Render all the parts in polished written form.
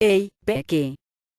Ey, Peque.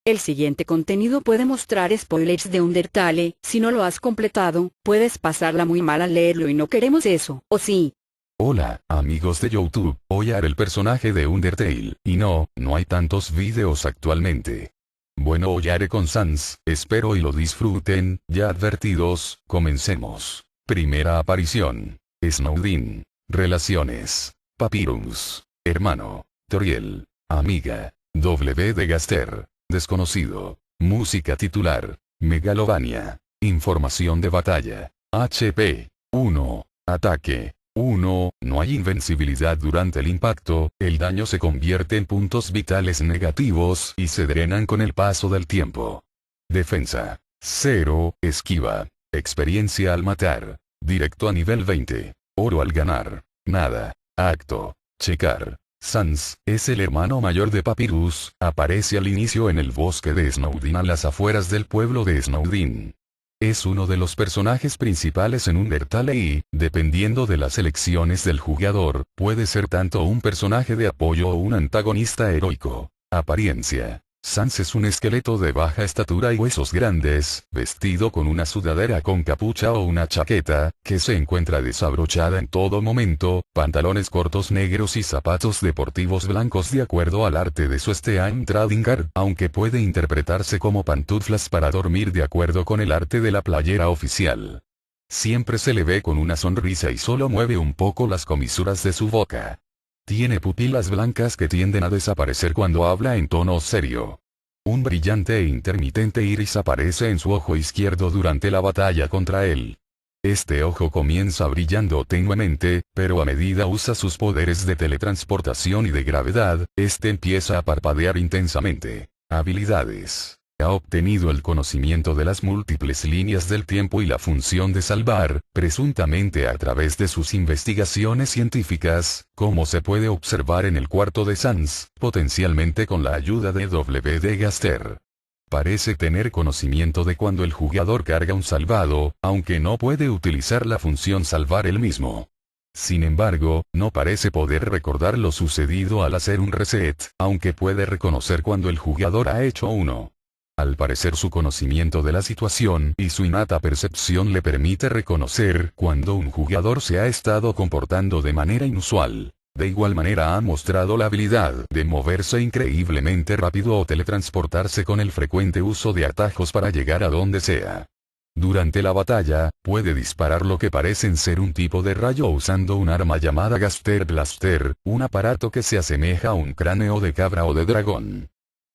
El siguiente contenido puede mostrar spoilers de Undertale. Si no lo has completado, puedes pasarla muy mal al leerlo y no queremos eso, ¿o sí? Hola, amigos de YouTube, hoy haré el personaje de Undertale, y no hay tantos videos actualmente. Bueno, hoy haré con Sans, espero y lo disfruten, ya advertidos, comencemos. Primera aparición. Snowdin. Relaciones. Papyrus. Hermano. Toriel. Amiga. W de Gaster. Desconocido. Música titular. Megalovania. Información de batalla. HP. 1. Ataque. 1. No hay invencibilidad durante el impacto, el daño se convierte en puntos vitales negativos y se drenan con el paso del tiempo. Defensa. 0. Esquiva. Experiencia al matar. Directo a nivel 20. Oro al ganar. Nada. Acto. Checar. Sans, es el hermano mayor de Papyrus, aparece al inicio en el bosque de Snowdin a las afueras del pueblo de Snowdin. Es uno de los personajes principales en Undertale y, dependiendo de las elecciones del jugador, puede ser tanto un personaje de apoyo o un antagonista heroico. Apariencia. Sans es un esqueleto de baja estatura y huesos grandes, vestido con una sudadera con capucha o una chaqueta, que se encuentra desabrochada en todo momento, pantalones cortos negros y zapatos deportivos blancos de acuerdo al arte de su Steam Trading Card, aunque puede interpretarse como pantuflas para dormir de acuerdo con el arte de la playera oficial. Siempre se le ve con una sonrisa y solo mueve un poco las comisuras de su boca. Tiene pupilas blancas que tienden a desaparecer cuando habla en tono serio. Un brillante e intermitente iris aparece en su ojo izquierdo durante la batalla contra él. Este ojo comienza brillando tenuemente, pero a medida usa sus poderes de teletransportación y de gravedad, este empieza a parpadear intensamente. Habilidades. Ha obtenido el conocimiento de las múltiples líneas del tiempo y la función de salvar, presuntamente a través de sus investigaciones científicas, como se puede observar en el cuarto de Sans, potencialmente con la ayuda de W de Gaster. Parece tener conocimiento de cuando el jugador carga un salvado, aunque no puede utilizar la función salvar él mismo. Sin embargo, no parece poder recordar lo sucedido al hacer un reset, aunque puede reconocer cuando el jugador ha hecho uno. Al parecer su conocimiento de la situación y su innata percepción le permite reconocer cuando un jugador se ha estado comportando de manera inusual. De igual manera ha mostrado la habilidad de moverse increíblemente rápido o teletransportarse con el frecuente uso de atajos para llegar a donde sea. Durante la batalla, puede disparar lo que parecen ser un tipo de rayo usando un arma llamada Gaster Blaster, un aparato que se asemeja a un cráneo de cabra o de dragón.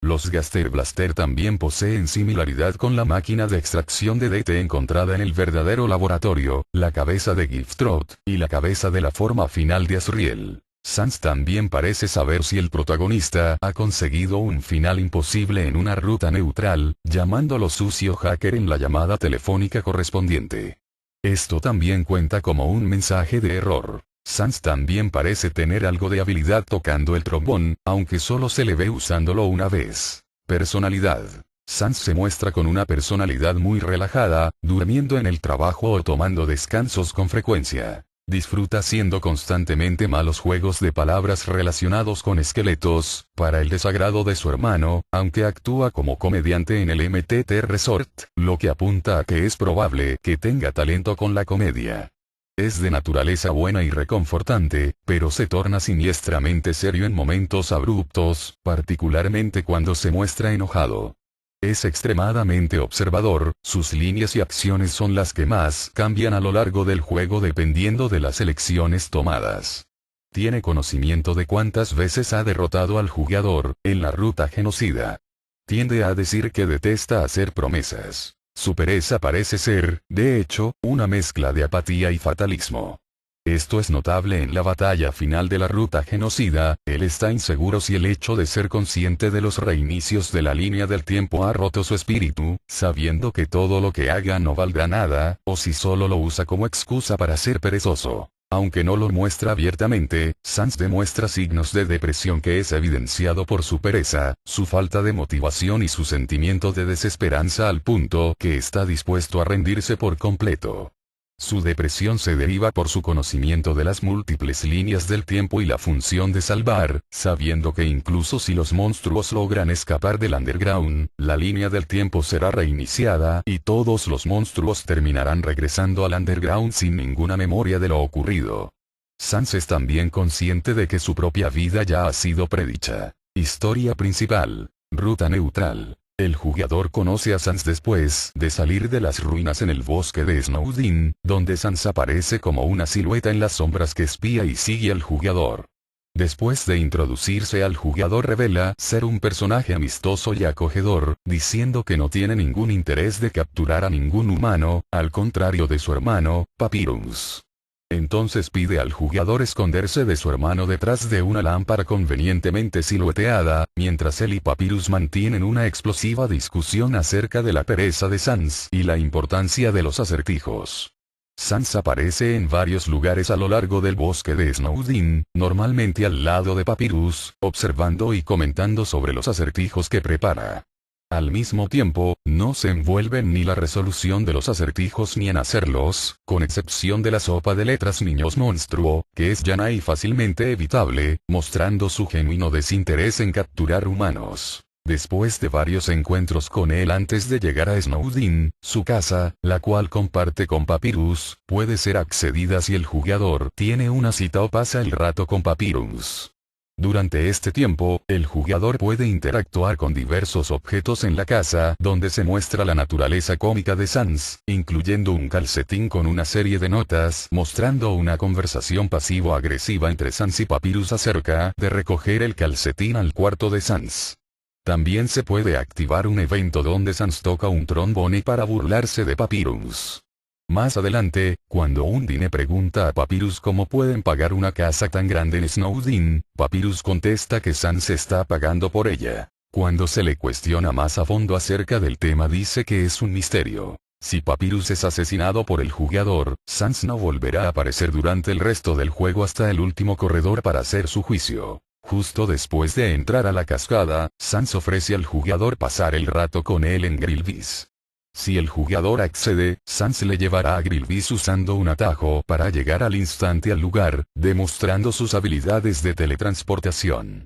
Los Gaster Blaster también poseen similaridad con la máquina de extracción de DT encontrada en el verdadero laboratorio, la cabeza de Giftrot, y la cabeza de la forma final de Asriel. Sans también parece saber si el protagonista ha conseguido un final imposible en una ruta neutral, llamándolo sucio hacker en la llamada telefónica correspondiente. Esto también cuenta como un mensaje de error. Sans también parece tener algo de habilidad tocando el trombón, aunque solo se le ve usándolo una vez. Personalidad. Sans se muestra con una personalidad muy relajada, durmiendo en el trabajo o tomando descansos con frecuencia. Disfruta haciendo constantemente malos juegos de palabras relacionados con esqueletos, para el desagrado de su hermano, aunque actúa como comediante en el MTT Resort, lo que apunta a que es probable que tenga talento con la comedia. Es de naturaleza buena y reconfortante, pero se torna siniestramente serio en momentos abruptos, particularmente cuando se muestra enojado. Es extremadamente observador, sus líneas y acciones son las que más cambian a lo largo del juego dependiendo de las elecciones tomadas. Tiene conocimiento de cuántas veces ha derrotado al jugador, en la ruta genocida. Tiende a decir que detesta hacer promesas. Su pereza parece ser, de hecho, una mezcla de apatía y fatalismo. Esto es notable en la batalla final de la ruta genocida, él está inseguro si el hecho de ser consciente de los reinicios de la línea del tiempo ha roto su espíritu, sabiendo que todo lo que haga no valdrá nada, o si solo lo usa como excusa para ser perezoso. Aunque no lo muestra abiertamente, Sans demuestra signos de depresión que es evidenciado por su pereza, su falta de motivación y su sentimiento de desesperanza al punto que está dispuesto a rendirse por completo. Su depresión se deriva por su conocimiento de las múltiples líneas del tiempo y la función de salvar, sabiendo que incluso si los monstruos logran escapar del underground, la línea del tiempo será reiniciada y todos los monstruos terminarán regresando al underground sin ninguna memoria de lo ocurrido. Sans es también consciente de que su propia vida ya ha sido predicha. Historia principal. Ruta neutral. El jugador conoce a Sans después de salir de las ruinas en el bosque de Snowdin, donde Sans aparece como una silueta en las sombras que espía y sigue al jugador. Después de introducirse al jugador revela ser un personaje amistoso y acogedor, diciendo que no tiene ningún interés de capturar a ningún humano, al contrario de su hermano, Papyrus. Entonces pide al jugador esconderse de su hermano detrás de una lámpara convenientemente silueteada, mientras él y Papyrus mantienen una explosiva discusión acerca de la pereza de Sans y la importancia de los acertijos. Sans aparece en varios lugares a lo largo del bosque de Snowdin, normalmente al lado de Papyrus, observando y comentando sobre los acertijos que prepara. Al mismo tiempo, no se envuelve en ni la resolución de los acertijos ni en hacerlos, con excepción de la sopa de letras niños monstruo, que es llana y fácilmente evitable, mostrando su genuino desinterés en capturar humanos. Después de varios encuentros con él antes de llegar a Snowdin, su casa, la cual comparte con Papyrus, puede ser accedida si el jugador tiene una cita o pasa el rato con Papyrus. Durante este tiempo, el jugador puede interactuar con diversos objetos en la casa donde se muestra la naturaleza cómica de Sans, incluyendo un calcetín con una serie de notas mostrando una conversación pasivo-agresiva entre Sans y Papyrus acerca de recoger el calcetín al cuarto de Sans. También se puede activar un evento donde Sans toca un trombone para burlarse de Papyrus. Más adelante, cuando Undine pregunta a Papyrus cómo pueden pagar una casa tan grande en Snowdin, Papyrus contesta que Sans está pagando por ella. Cuando se le cuestiona más a fondo acerca del tema dice que es un misterio. Si Papyrus es asesinado por el jugador, Sans no volverá a aparecer durante el resto del juego hasta el último corredor para hacer su juicio. Justo después de entrar a la cascada, Sans ofrece al jugador pasar el rato con él en Grillvis. Si el jugador accede, Sans le llevará a Grillvis usando un atajo para llegar al instante al lugar, demostrando sus habilidades de teletransportación.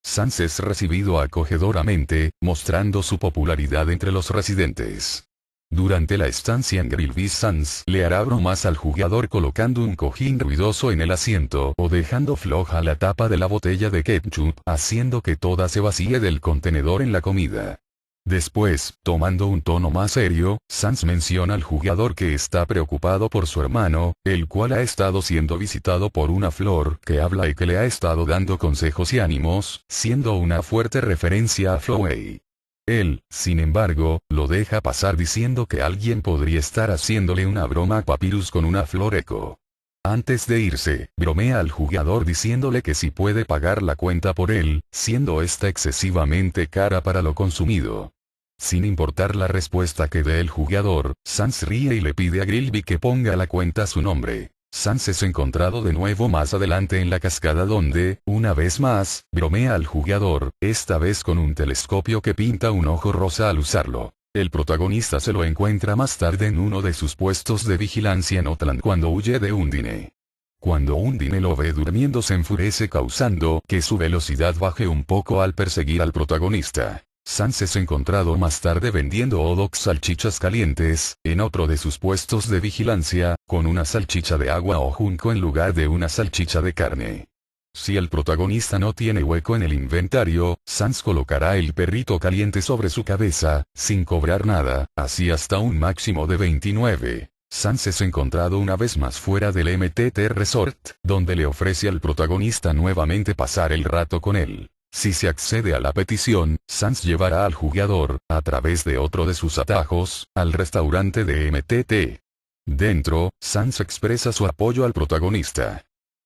Sans es recibido acogedoramente, mostrando su popularidad entre los residentes. Durante la estancia en Grillvis Sans le hará bromas al jugador colocando un cojín ruidoso en el asiento o dejando floja la tapa de la botella de ketchup, haciendo que toda se vacíe del contenedor en la comida. Después, tomando un tono más serio, Sans menciona al jugador que está preocupado por su hermano, el cual ha estado siendo visitado por una flor que habla y que le ha estado dando consejos y ánimos, siendo una fuerte referencia a Flowey. Él, sin embargo, lo deja pasar diciendo que alguien podría estar haciéndole una broma a Papyrus con una flor eco. Antes de irse, bromea al jugador diciéndole que si puede pagar la cuenta por él, siendo esta excesivamente cara para lo consumido. Sin importar la respuesta que dé el jugador, Sans ríe y le pide a Grillby que ponga la cuenta a su nombre. Sans es encontrado de nuevo más adelante en la cascada donde, una vez más, bromea al jugador, esta vez con un telescopio que pinta un ojo rosa al usarlo. El protagonista se lo encuentra más tarde en uno de sus puestos de vigilancia en Outland cuando huye de Undine. Cuando Undine lo ve durmiendo se enfurece causando que su velocidad baje un poco al perseguir al protagonista. Sans es encontrado más tarde vendiendo hot dogs salchichas calientes, en otro de sus puestos de vigilancia, con una salchicha de agua o junco en lugar de una salchicha de carne. Si el protagonista no tiene hueco en el inventario, Sans colocará el perrito caliente sobre su cabeza, sin cobrar nada, así hasta un máximo de 29. Sans es encontrado una vez más fuera del MTT Resort, donde le ofrece al protagonista nuevamente pasar el rato con él. Si se accede a la petición, Sans llevará al jugador, a través de otro de sus atajos, al restaurante de MTT. Dentro, Sans expresa su apoyo al protagonista.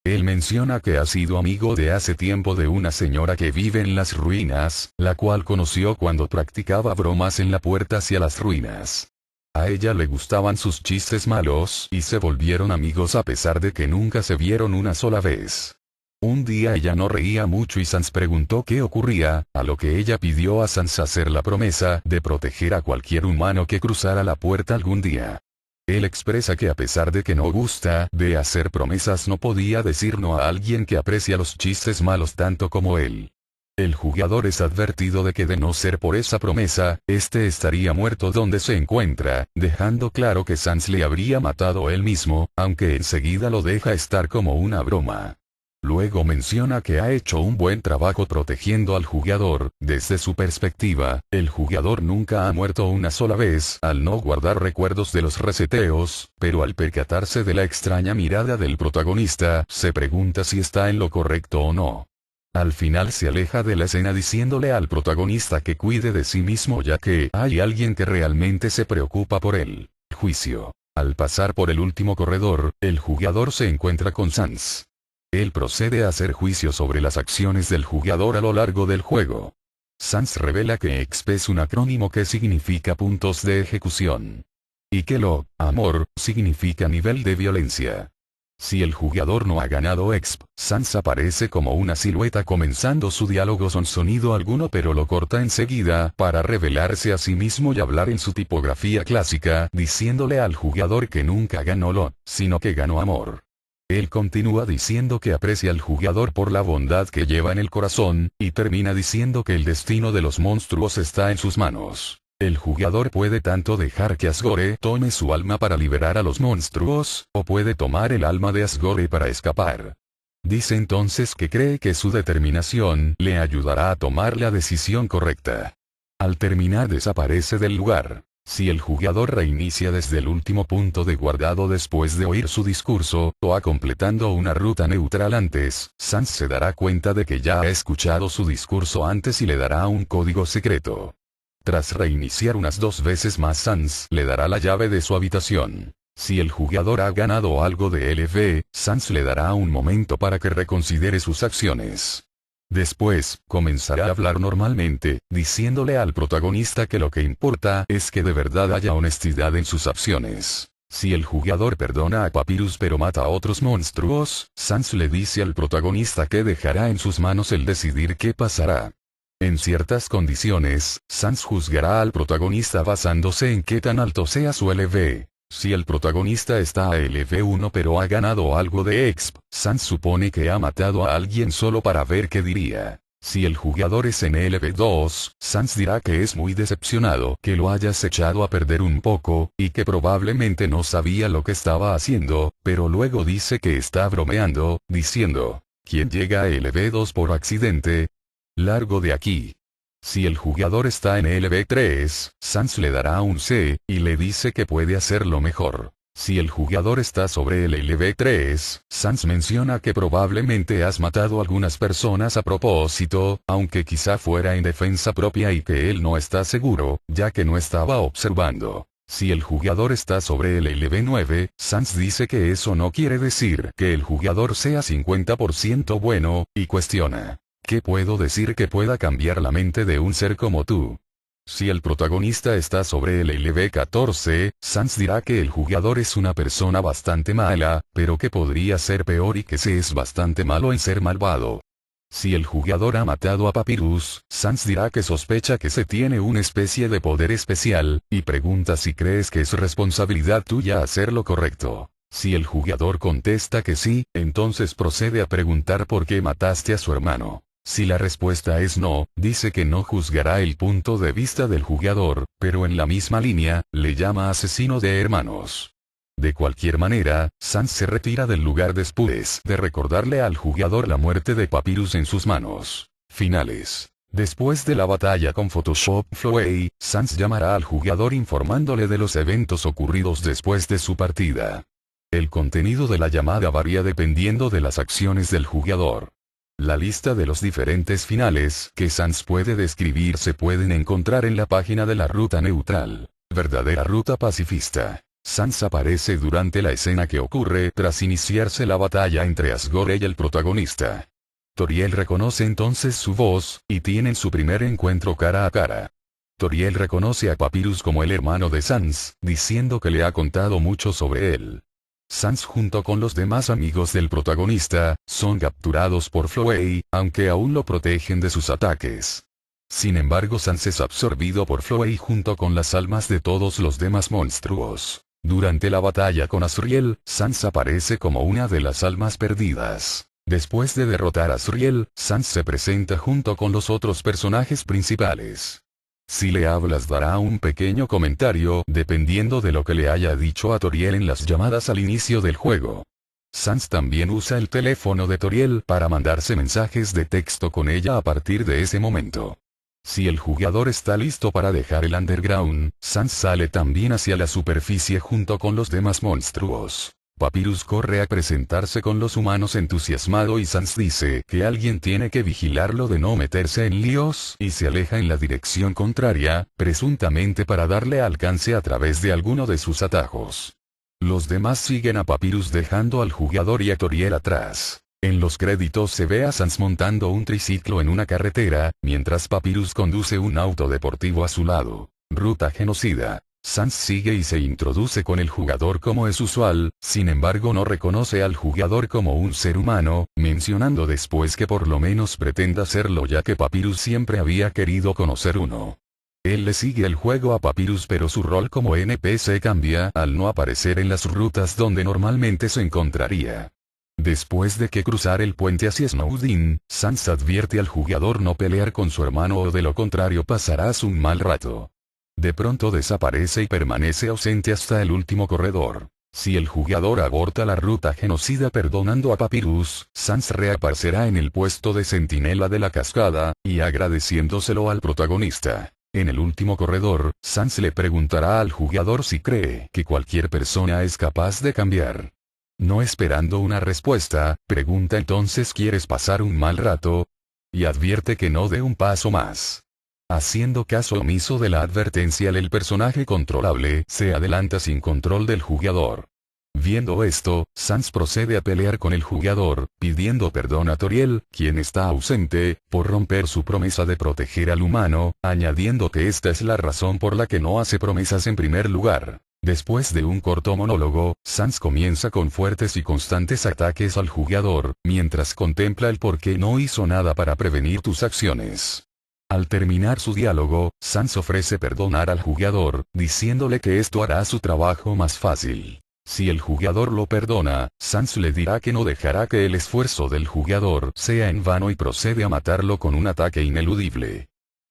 Él menciona que ha sido amigo de hace tiempo de una señora que vive en las ruinas, la cual conoció cuando practicaba bromas en la puerta hacia las ruinas. A ella le gustaban sus chistes malos y se volvieron amigos a pesar de que nunca se vieron una sola vez. Un día ella no reía mucho y Sans preguntó qué ocurría, a lo que ella pidió a Sans hacer la promesa de proteger a cualquier humano que cruzara la puerta algún día. Él expresa que a pesar de que no gusta de hacer promesas no podía decir no a alguien que aprecia los chistes malos tanto como él. El jugador es advertido de que de no ser por esa promesa, este estaría muerto donde se encuentra, dejando claro que Sans le habría matado él mismo, aunque enseguida lo deja estar como una broma. Luego menciona que ha hecho un buen trabajo protegiendo al jugador. Desde su perspectiva, el jugador nunca ha muerto una sola vez al no guardar recuerdos de los reseteos, pero al percatarse de la extraña mirada del protagonista, se pregunta si está en lo correcto o no. Al final se aleja de la escena diciéndole al protagonista que cuide de sí mismo ya que hay alguien que realmente se preocupa por él. Juicio. Al pasar por el último corredor, el jugador se encuentra con Sans. Él procede a hacer juicio sobre las acciones del jugador a lo largo del juego. Sans revela que EXP es un acrónimo que significa puntos de ejecución. Y que lo, amor, significa nivel de violencia. Si el jugador no ha ganado EXP, Sans aparece como una silueta comenzando su diálogo sin sonido alguno pero lo corta enseguida para revelarse a sí mismo y hablar en su tipografía clásica diciéndole al jugador que nunca ganó lo, sino que ganó amor. Él continúa diciendo que aprecia al jugador por la bondad que lleva en el corazón, y termina diciendo que el destino de los monstruos está en sus manos. El jugador puede tanto dejar que Asgore tome su alma para liberar a los monstruos, o puede tomar el alma de Asgore para escapar. Dice entonces que cree que su determinación le ayudará a tomar la decisión correcta. Al terminar desaparece del lugar. Si el jugador reinicia desde el último punto de guardado después de oír su discurso, o ha completando una ruta neutral antes, Sans se dará cuenta de que ya ha escuchado su discurso antes y le dará un código secreto. Tras reiniciar unas 2 veces más Sans le dará la llave de su habitación. Si el jugador ha ganado algo de LV, Sans le dará un momento para que reconsidere sus acciones. Después, comenzará a hablar normalmente, diciéndole al protagonista que lo que importa es que de verdad haya honestidad en sus acciones. Si el jugador perdona a Papyrus pero mata a otros monstruos, Sans le dice al protagonista que dejará en sus manos el decidir qué pasará. En ciertas condiciones, Sans juzgará al protagonista basándose en qué tan alto sea su LV. Si el protagonista está a LV1 pero ha ganado algo de EXP, Sans supone que ha matado a alguien solo para ver qué diría. Si el jugador es en LV2, Sans dirá que es muy decepcionado que lo hayas echado a perder un poco, y que probablemente no sabía lo que estaba haciendo, pero luego dice que está bromeando, diciendo, ¿quién llega a LV2 por accidente? Largo de aquí. Si el jugador está en LV3, Sans le dará un C, y le dice que puede hacerlo mejor. Si el jugador está sobre el LV3, Sans menciona que probablemente has matado a algunas personas a propósito, aunque quizá fuera en defensa propia y que él no está seguro, ya que no estaba observando. Si el jugador está sobre el LV9, Sans dice que eso no quiere decir que el jugador sea 50% bueno, y cuestiona. ¿Qué puedo decir que pueda cambiar la mente de un ser como tú? Si el protagonista está sobre el LV14, Sans dirá que el jugador es una persona bastante mala, pero que podría ser peor y que se es bastante malo en ser malvado. Si el jugador ha matado a Papyrus, Sans dirá que sospecha que se tiene una especie de poder especial, y pregunta si crees que es responsabilidad tuya hacer lo correcto. Si el jugador contesta que sí, entonces procede a preguntar por qué mataste a su hermano. Si la respuesta es no, dice que no juzgará el punto de vista del jugador, pero en la misma línea, le llama asesino de hermanos. De cualquier manera, Sans se retira del lugar después de recordarle al jugador la muerte de Papyrus en sus manos. Finales. Después de la batalla con Photoshop Flowey, Sans llamará al jugador informándole de los eventos ocurridos después de su partida. El contenido de la llamada varía dependiendo de las acciones del jugador. La lista de los diferentes finales que Sans puede describir se pueden encontrar en la página de la ruta neutral. Verdadera ruta pacifista. Sans aparece durante la escena que ocurre tras iniciarse la batalla entre Asgore y el protagonista. Toriel reconoce entonces su voz, y tienen su primer encuentro cara a cara. Toriel reconoce a Papyrus como el hermano de Sans, diciendo que le ha contado mucho sobre él. Sans junto con los demás amigos del protagonista, son capturados por Flowey, aunque aún lo protegen de sus ataques. Sin embargo Sans es absorbido por Flowey junto con las almas de todos los demás monstruos. Durante la batalla con Azriel, Sans aparece como una de las almas perdidas. Después de derrotar a Azriel, Sans se presenta junto con los otros personajes principales. Si le hablas dará un pequeño comentario dependiendo de lo que le haya dicho a Toriel en las llamadas al inicio del juego. Sans también usa el teléfono de Toriel para mandarse mensajes de texto con ella a partir de ese momento. Si el jugador está listo para dejar el underground, Sans sale también hacia la superficie junto con los demás monstruos. Papyrus corre a presentarse con los humanos entusiasmado y Sans dice que alguien tiene que vigilarlo de no meterse en líos y se aleja en la dirección contraria, presuntamente para darle alcance a través de alguno de sus atajos. Los demás siguen a Papyrus dejando al jugador y a Toriel atrás. En los créditos se ve a Sans montando un triciclo en una carretera, mientras Papyrus conduce un auto deportivo a su lado. Ruta genocida. Sans sigue y se introduce con el jugador como es usual, sin embargo no reconoce al jugador como un ser humano, mencionando después que por lo menos pretenda serlo ya que Papyrus siempre había querido conocer uno. Él le sigue el juego a Papyrus pero su rol como NPC cambia al no aparecer en las rutas donde normalmente se encontraría. Después de que cruzar el puente hacia Snowdin, Sans advierte al jugador no pelear con su hermano o de lo contrario pasarás un mal rato. De pronto desaparece y permanece ausente hasta el último corredor. Si el jugador aborta la ruta genocida perdonando a Papyrus, Sans reaparecerá en el puesto de centinela de la cascada, y agradeciéndoselo al protagonista. En el último corredor, Sans le preguntará al jugador si cree que cualquier persona es capaz de cambiar. No esperando una respuesta, pregunta entonces ¿quieres pasar un mal rato? Y advierte que no dé un paso más. Haciendo caso omiso de la advertencia el personaje controlable se adelanta sin control del jugador. Viendo esto, Sans procede a pelear con el jugador, pidiendo perdón a Toriel, quien está ausente, por romper su promesa de proteger al humano, añadiendo que esta es la razón por la que no hace promesas en primer lugar. Después de un corto monólogo, Sans comienza con fuertes y constantes ataques al jugador, mientras contempla el por qué no hizo nada para prevenir tus acciones. Al terminar su diálogo, Sans ofrece perdonar al jugador, diciéndole que esto hará su trabajo más fácil. Si el jugador lo perdona, Sans le dirá que no dejará que el esfuerzo del jugador sea en vano y procede a matarlo con un ataque ineludible.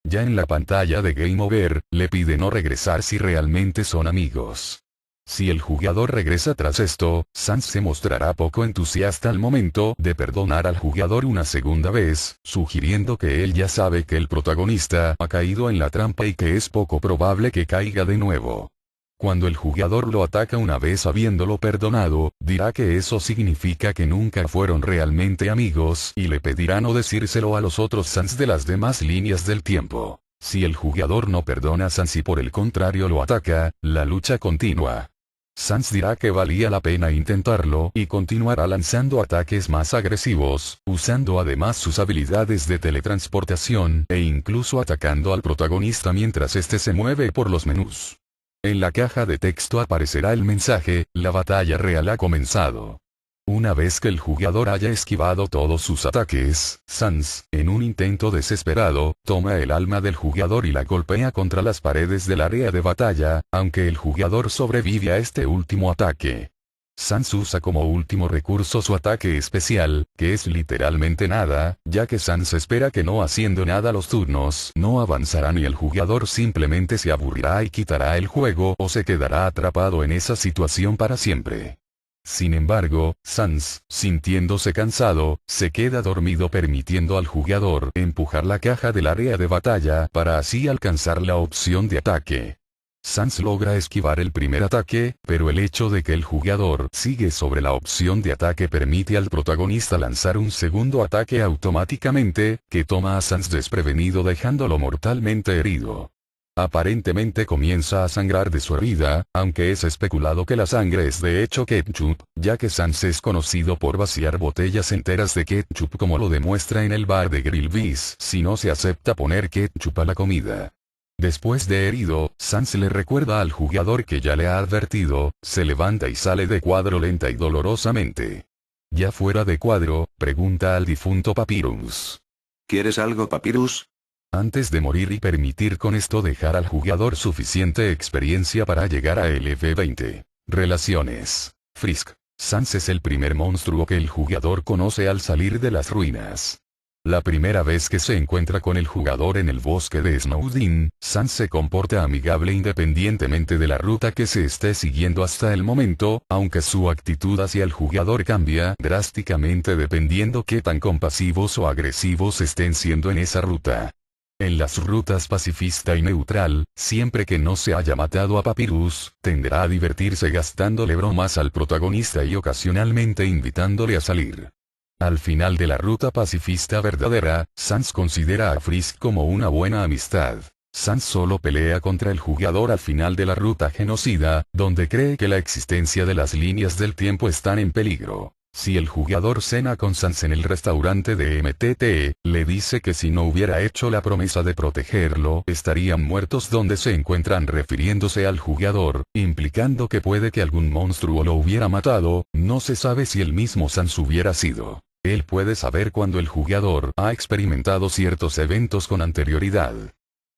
Ya en la pantalla de Game Over, le pide no regresar si realmente son amigos. Si el jugador regresa tras esto, Sans se mostrará poco entusiasta al momento de perdonar al jugador una segunda vez, sugiriendo que él ya sabe que el protagonista ha caído en la trampa y que es poco probable que caiga de nuevo. Cuando el jugador lo ataca una vez habiéndolo perdonado, dirá que eso significa que nunca fueron realmente amigos y le pedirá no decírselo a los otros Sans de las demás líneas del tiempo. Si el jugador no perdona a Sans y por el contrario lo ataca, la lucha continúa. Sans dirá que valía la pena intentarlo y continuará lanzando ataques más agresivos, usando además sus habilidades de teletransportación e incluso atacando al protagonista mientras este se mueve por los menús. En la caja de texto aparecerá el mensaje, la batalla real ha comenzado. Una vez que el jugador haya esquivado todos sus ataques, Sans, en un intento desesperado, toma el alma del jugador y la golpea contra las paredes del área de batalla, aunque el jugador sobrevive a este último ataque. Sans usa como último recurso su ataque especial, que es literalmente nada, ya que Sans espera que no haciendo nada los turnos no avanzarán y el jugador simplemente se aburrirá y quitará el juego o se quedará atrapado en esa situación para siempre. Sin embargo, Sans, sintiéndose cansado, se queda dormido permitiendo al jugador empujar la caja del área de batalla para así alcanzar la opción de ataque. Sans logra esquivar el primer ataque, pero el hecho de que el jugador sigue sobre la opción de ataque permite al protagonista lanzar un segundo ataque automáticamente, que toma a Sans desprevenido dejándolo mortalmente herido. Aparentemente comienza a sangrar de su herida, aunque es especulado que la sangre es de hecho ketchup, ya que Sans es conocido por vaciar botellas enteras de ketchup como lo demuestra en el bar de Grillby's si no se acepta poner ketchup a la comida. Después de herido, Sans le recuerda al jugador que ya le ha advertido, se levanta y sale de cuadro lenta y dolorosamente. Ya fuera de cuadro, pregunta al difunto Papyrus. ¿Quieres algo, Papyrus? Antes de morir y permitir con esto dejar al jugador suficiente experiencia para llegar a LV20. Relaciones. Frisk. Sans es el primer monstruo que el jugador conoce al salir de las ruinas. La primera vez que se encuentra con el jugador en el bosque de Snowdin, Sans se comporta amigable independientemente de la ruta que se esté siguiendo hasta el momento, aunque su actitud hacia el jugador cambia drásticamente dependiendo qué tan compasivos o agresivos estén siendo en esa ruta. En las rutas pacifista y neutral, siempre que no se haya matado a Papyrus, tenderá a divertirse gastándole bromas al protagonista y ocasionalmente invitándole a salir. Al final de la ruta pacifista verdadera, Sans considera a Frisk como una buena amistad. Sans solo pelea contra el jugador al final de la ruta genocida, donde cree que la existencia de las líneas del tiempo están en peligro. Si el jugador cena con Sans en el restaurante de MTT, le dice que si no hubiera hecho la promesa de protegerlo, estarían muertos donde se encuentran refiriéndose al jugador, implicando que puede que algún monstruo lo hubiera matado. No se sabe si el mismo Sans hubiera sido. Él puede saber cuando el jugador ha experimentado ciertos eventos con anterioridad.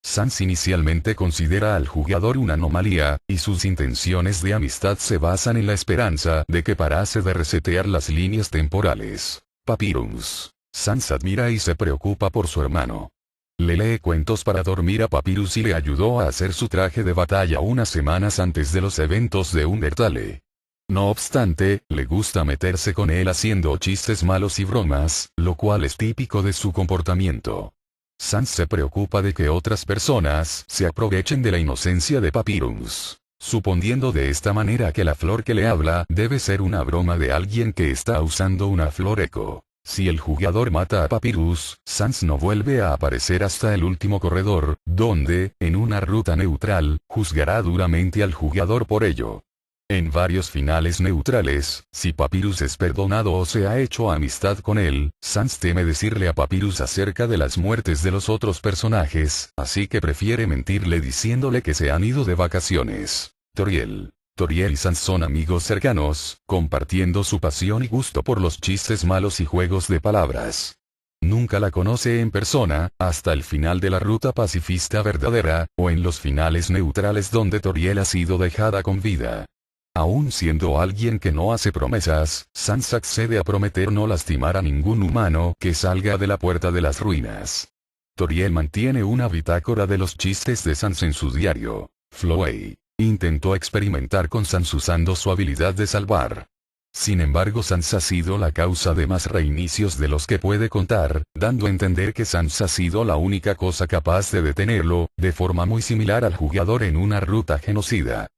Sans inicialmente considera al jugador una anomalía, y sus intenciones de amistad se basan en la esperanza de que parase de resetear las líneas temporales. Papyrus. Sans admira y se preocupa por su hermano. Le lee cuentos para dormir a Papyrus y le ayudó a hacer su traje de batalla unas semanas antes de los eventos de Undertale. No obstante, le gusta meterse con él haciendo chistes malos y bromas, lo cual es típico de su comportamiento. Sans se preocupa de que otras personas se aprovechen de la inocencia de Papyrus, suponiendo de esta manera que la flor que le habla debe ser una broma de alguien que está usando una flor eco. Si el jugador mata a Papyrus, Sans no vuelve a aparecer hasta el último corredor, donde, en una ruta neutral, juzgará duramente al jugador por ello. En varios finales neutrales, si Papyrus es perdonado o se ha hecho amistad con él, Sans teme decirle a Papyrus acerca de las muertes de los otros personajes, así que prefiere mentirle diciéndole que se han ido de vacaciones. Toriel. Toriel y Sans son amigos cercanos, compartiendo su pasión y gusto por los chistes malos y juegos de palabras. Nunca la conoce en persona, hasta el final de la ruta pacifista verdadera, o en los finales neutrales donde Toriel ha sido dejada con vida. Aún siendo alguien que no hace promesas, Sans accede a prometer no lastimar a ningún humano que salga de la puerta de las ruinas. Toriel mantiene una bitácora de los chistes de Sans en su diario. Flowey intentó experimentar con Sans usando su habilidad de salvar. Sin embargo, Sans ha sido la causa de más reinicios de los que puede contar, dando a entender que Sans ha sido la única cosa capaz de detenerlo, de forma muy similar al jugador en una ruta genocida.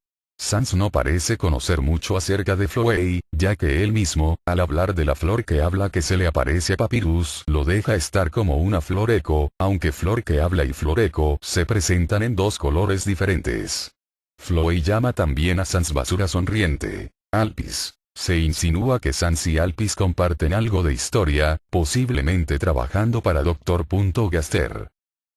Sans no parece conocer mucho acerca de Flowey, ya que él mismo, al hablar de la flor que habla que se le aparece a Papyrus, lo deja estar como una flor eco, aunque flor que habla y flor eco se presentan en dos colores diferentes. Flowey llama también a Sans basura sonriente. Alpis. Se insinúa que Sans y Alpis comparten algo de historia, posiblemente trabajando para Dr. Gaster.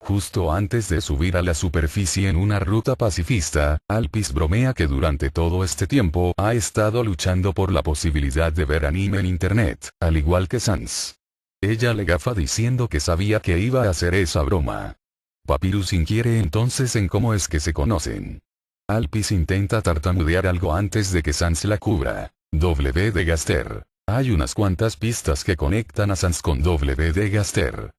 Justo antes de subir a la superficie en una ruta pacifista, Alpis bromea que durante todo este tiempo ha estado luchando por la posibilidad de ver anime en internet, al igual que Sans. Ella le gafa diciendo que sabía que iba a hacer esa broma. Papyrus inquiere entonces en cómo es que se conocen. Alpis intenta tartamudear algo antes de que Sans la cubra. W. de Gaster. Hay unas cuantas pistas que conectan a Sans con W. de Gaster.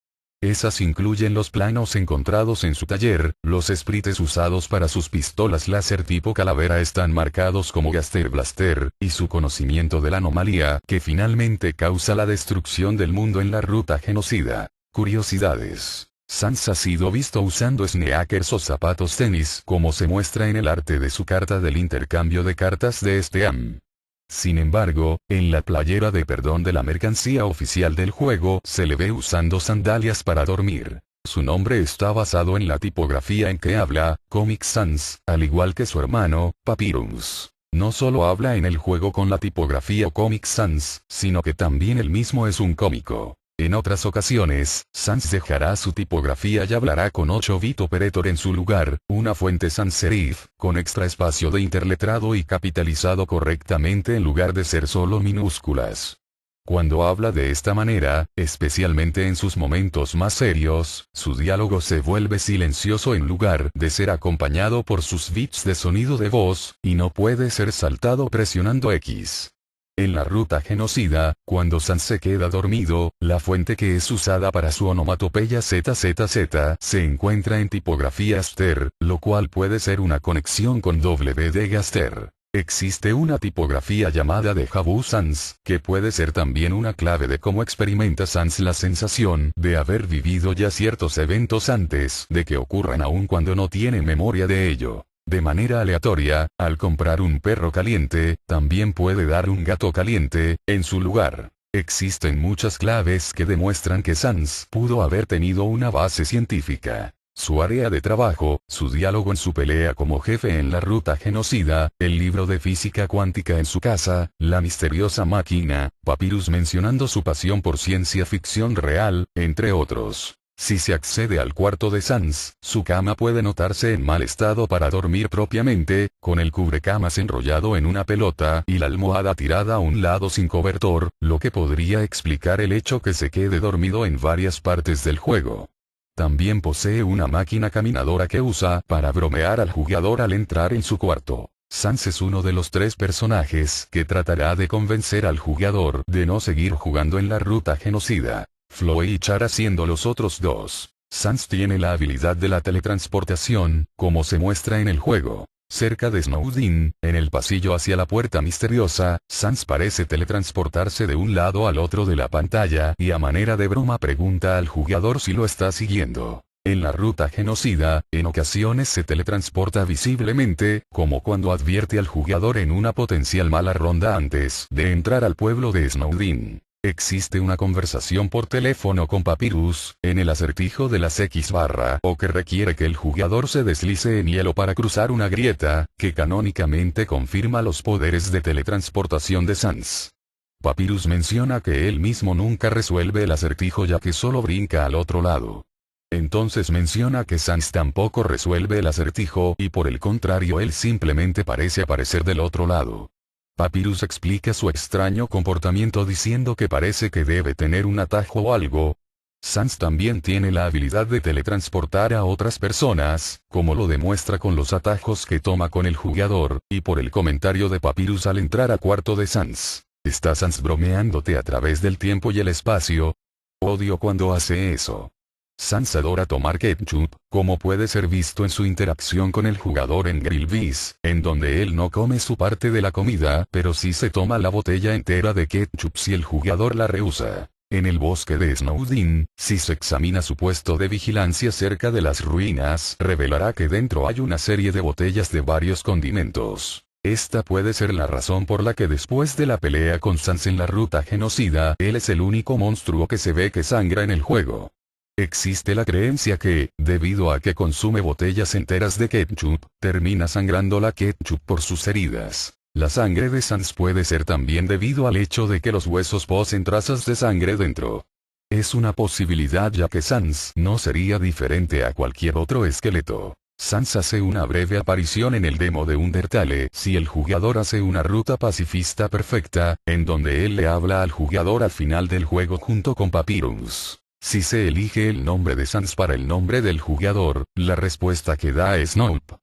Esas incluyen los planos encontrados en su taller, los sprites usados para sus pistolas láser tipo calavera están marcados como Gaster Blaster, y su conocimiento de la anomalía que finalmente causa la destrucción del mundo en la ruta genocida. Curiosidades. Sans ha sido visto usando sneakers o zapatos tenis como se muestra en el arte de su carta del intercambio de cartas de este AM. Sin embargo, en la playera de perdón de la mercancía oficial del juego se le ve usando sandalias para dormir. Su nombre está basado en la tipografía en que habla, Comic Sans, al igual que su hermano, Papyrus. No solo habla en el juego con la tipografía Comic Sans, sino que también él mismo es un cómico. En otras ocasiones, Sans dejará su tipografía y hablará con 8-bit operator en su lugar, una fuente sans serif, con extra espacio de interletrado y capitalizado correctamente en lugar de ser solo minúsculas. Cuando habla de esta manera, especialmente en sus momentos más serios, su diálogo se vuelve silencioso en lugar de ser acompañado por sus bits de sonido de voz, y no puede ser saltado presionando X. En la ruta genocida, cuando Sans se queda dormido, la fuente que es usada para su onomatopeya ZZZ se encuentra en tipografía Aster, lo cual puede ser una conexión con WD Gaster. Existe una tipografía llamada de Jabu Sans, que puede ser también una clave de cómo experimenta Sans la sensación de haber vivido ya ciertos eventos antes de que ocurran aun cuando no tiene memoria de ello. De manera aleatoria, al comprar un perro caliente, también puede dar un gato caliente, en su lugar. Existen muchas claves que demuestran que Sans pudo haber tenido una base científica. Su área de trabajo, su diálogo en su pelea como jefe en la ruta genocida, el libro de física cuántica en su casa, la misteriosa máquina, Papyrus mencionando su pasión por ciencia ficción real, entre otros. Si se accede al cuarto de Sans, su cama puede notarse en mal estado para dormir propiamente, con el cubrecamas enrollado en una pelota y la almohada tirada a un lado sin cobertor, lo que podría explicar el hecho que se quede dormido en varias partes del juego. También posee una máquina caminadora que usa para bromear al jugador al entrar en su cuarto. Sans es uno de los 3 personajes que tratará de convencer al jugador de no seguir jugando en la ruta genocida. Flo y Chara siendo los otros 2. Sans tiene la habilidad de la teletransportación, como se muestra en el juego. Cerca de Snowdin, en el pasillo hacia la puerta misteriosa, Sans parece teletransportarse de un lado al otro de la pantalla y a manera de broma pregunta al jugador si lo está siguiendo. En la ruta genocida, en ocasiones se teletransporta visiblemente, como cuando advierte al jugador en una potencial mala ronda antes de entrar al pueblo de Snowdin. Existe una conversación por teléfono con Papyrus, en el acertijo de las X barra, o que requiere que el jugador se deslice en hielo para cruzar una grieta, que canónicamente confirma los poderes de teletransportación de Sans. Papyrus menciona que él mismo nunca resuelve el acertijo ya que solo brinca al otro lado. Entonces menciona que Sans tampoco resuelve el acertijo y por el contrario él simplemente parece aparecer del otro lado. Papyrus explica su extraño comportamiento diciendo que parece que debe tener un atajo o algo. Sans también tiene la habilidad de teletransportar a otras personas, como lo demuestra con los atajos que toma con el jugador, y por el comentario de Papyrus al entrar al cuarto de Sans. ¿Está Sans bromeándote a través del tiempo y el espacio? Odio cuando hace eso. Sans adora tomar ketchup, como puede ser visto en su interacción con el jugador en Grillvis, en donde él no come su parte de la comida, pero sí se toma la botella entera de ketchup si el jugador la rehúsa. En el bosque de Snowdin, si se examina su puesto de vigilancia cerca de las ruinas, revelará que dentro hay una serie de botellas de varios condimentos. Esta puede ser la razón por la que después de la pelea con Sans en la ruta genocida, él es el único monstruo que se ve que sangra en el juego. Existe la creencia que, debido a que consume botellas enteras de ketchup, termina sangrando la ketchup por sus heridas. La sangre de Sans puede ser también debido al hecho de que los huesos poseen trazas de sangre dentro. Es una posibilidad ya que Sans no sería diferente a cualquier otro esqueleto. Sans hace una breve aparición en el demo de Undertale si el jugador hace una ruta pacifista perfecta, en donde él le habla al jugador al final del juego junto con Papyrus. Si se elige el nombre de Sans para el nombre del jugador, la respuesta que da es Nope.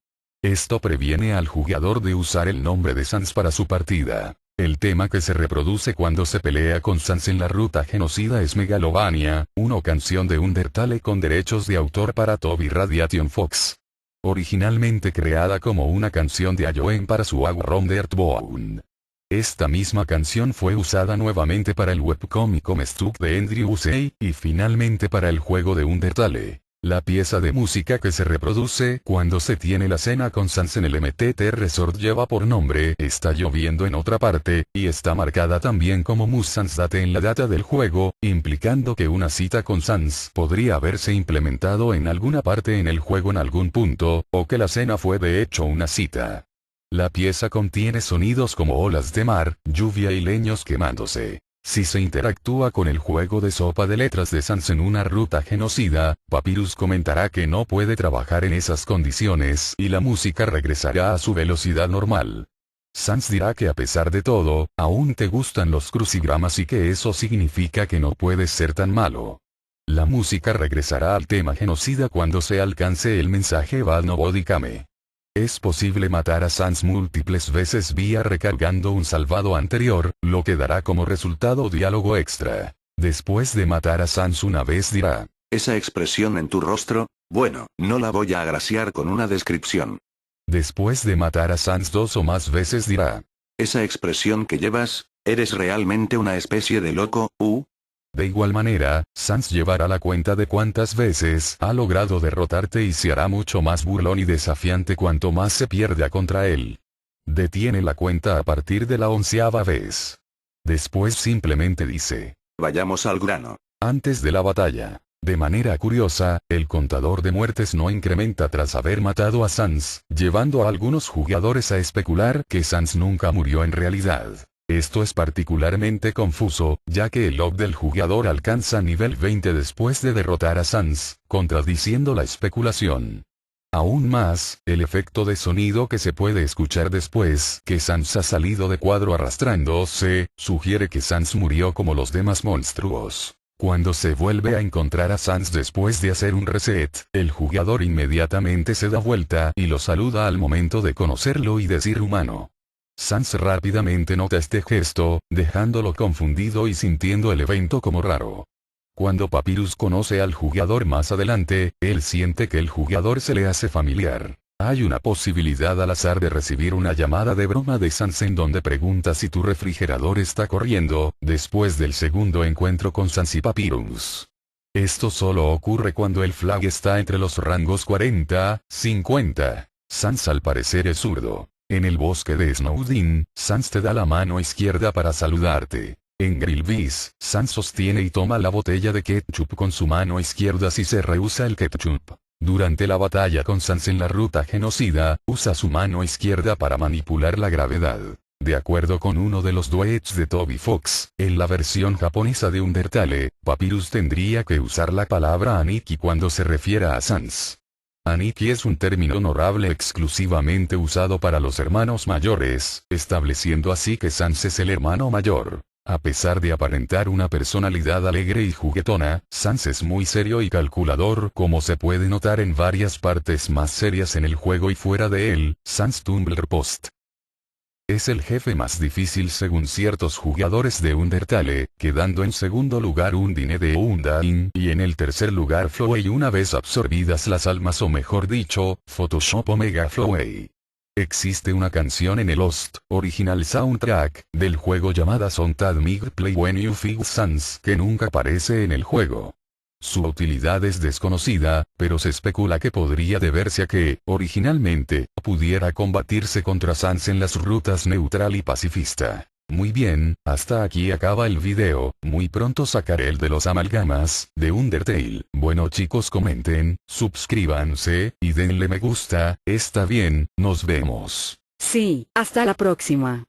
Esto previene al jugador de usar el nombre de Sans para su partida. El tema que se reproduce cuando se pelea con Sans en la ruta genocida es Megalovania, una canción de Undertale con derechos de autor para Toby Radiation Fox. Originalmente creada como una canción de Ayoen para su Around the Earthbound. Esta misma canción fue usada nuevamente para el webcomic Comstock de Andrew Usey, y finalmente para el juego de Undertale. La pieza de música que se reproduce cuando se tiene la cena con Sans en el MTT Resort lleva por nombre Está lloviendo en otra parte, y está marcada también como Mus Sans Date en la data del juego, implicando que una cita con Sans podría haberse implementado en alguna parte en el juego en algún punto, o que la cena fue de hecho una cita. La pieza contiene sonidos como olas de mar, lluvia y leños quemándose. Si se interactúa con el juego de sopa de letras de Sans en una ruta genocida, Papyrus comentará que no puede trabajar en esas condiciones y la música regresará a su velocidad normal. Sans dirá que a pesar de todo, aún te gustan los crucigramas y que eso significa que no puedes ser tan malo. La música regresará al tema genocida cuando se alcance el mensaje Bad Nobody Kame. Es posible matar a Sans múltiples veces vía recargando un salvado anterior, lo que dará como resultado diálogo extra. Después de matar a Sans una vez dirá: Esa expresión en tu rostro, bueno, no la voy a agraciar con una descripción. Después de matar a Sans 2 o más veces dirá: Esa expresión que llevas, eres realmente una especie de loco, De igual manera, Sans llevará la cuenta de cuántas veces ha logrado derrotarte y se hará mucho más burlón y desafiante cuanto más se pierda contra él. Detiene la cuenta a partir de la 11ª vez. Después simplemente dice: Vayamos al grano. Antes de la batalla. De manera curiosa, el contador de muertes no incrementa tras haber matado a Sans, llevando a algunos jugadores a especular que Sans nunca murió en realidad. Esto es particularmente confuso, ya que el log del jugador alcanza nivel 20 después de derrotar a Sans, contradiciendo la especulación. Aún más, el efecto de sonido que se puede escuchar después que Sans ha salido de cuadro arrastrándose, sugiere que Sans murió como los demás monstruos. Cuando se vuelve a encontrar a Sans después de hacer un reset, el jugador inmediatamente se da vuelta y lo saluda al momento de conocerlo y decir humano. Sans rápidamente nota este gesto, dejándolo confundido y sintiendo el evento como raro. Cuando Papyrus conoce al jugador más adelante, él siente que el jugador se le hace familiar. Hay una posibilidad al azar de recibir una llamada de broma de Sans en donde pregunta si tu refrigerador está corriendo, después del segundo encuentro con Sans y Papyrus. Esto solo ocurre cuando el flag está entre los rangos 40-50. Sans al parecer es zurdo. En el bosque de Snowdin, Sans te da la mano izquierda para saludarte. En Grillvis, Sans sostiene y toma la botella de ketchup con su mano izquierda si se rehúsa el ketchup. Durante la batalla con Sans en la ruta genocida, usa su mano izquierda para manipular la gravedad. De acuerdo con uno de los duets de Toby Fox, en la versión japonesa de Undertale, Papyrus tendría que usar la palabra Aniki cuando se refiera a Sans. Aniki es un término honorable exclusivamente usado para los hermanos mayores, estableciendo así que Sans es el hermano mayor. A pesar de aparentar una personalidad alegre y juguetona, Sans es muy serio y calculador como se puede notar en varias partes más serias en el juego y fuera de él. Sans Tumblr Post. Es el jefe más difícil según ciertos jugadores de Undertale, quedando en segundo lugar Undine de Undyne y en el tercer lugar Flowey una vez absorbidas las almas o mejor dicho, Photoshop Omega Flowey. Existe una canción en el Lost Original Soundtrack del juego llamada Soundtrack Mig Play When You Feel Sans que nunca aparece en el juego. Su utilidad es desconocida, pero se especula que podría deberse a que, originalmente, pudiera combatirse contra Sans en las rutas neutral y pacifista. Muy bien, hasta aquí acaba el video, muy pronto sacaré el de los amalgamas, de Undertale. Bueno chicos, comenten, suscríbanse, y denle me gusta, está bien, nos vemos. Sí, hasta la próxima.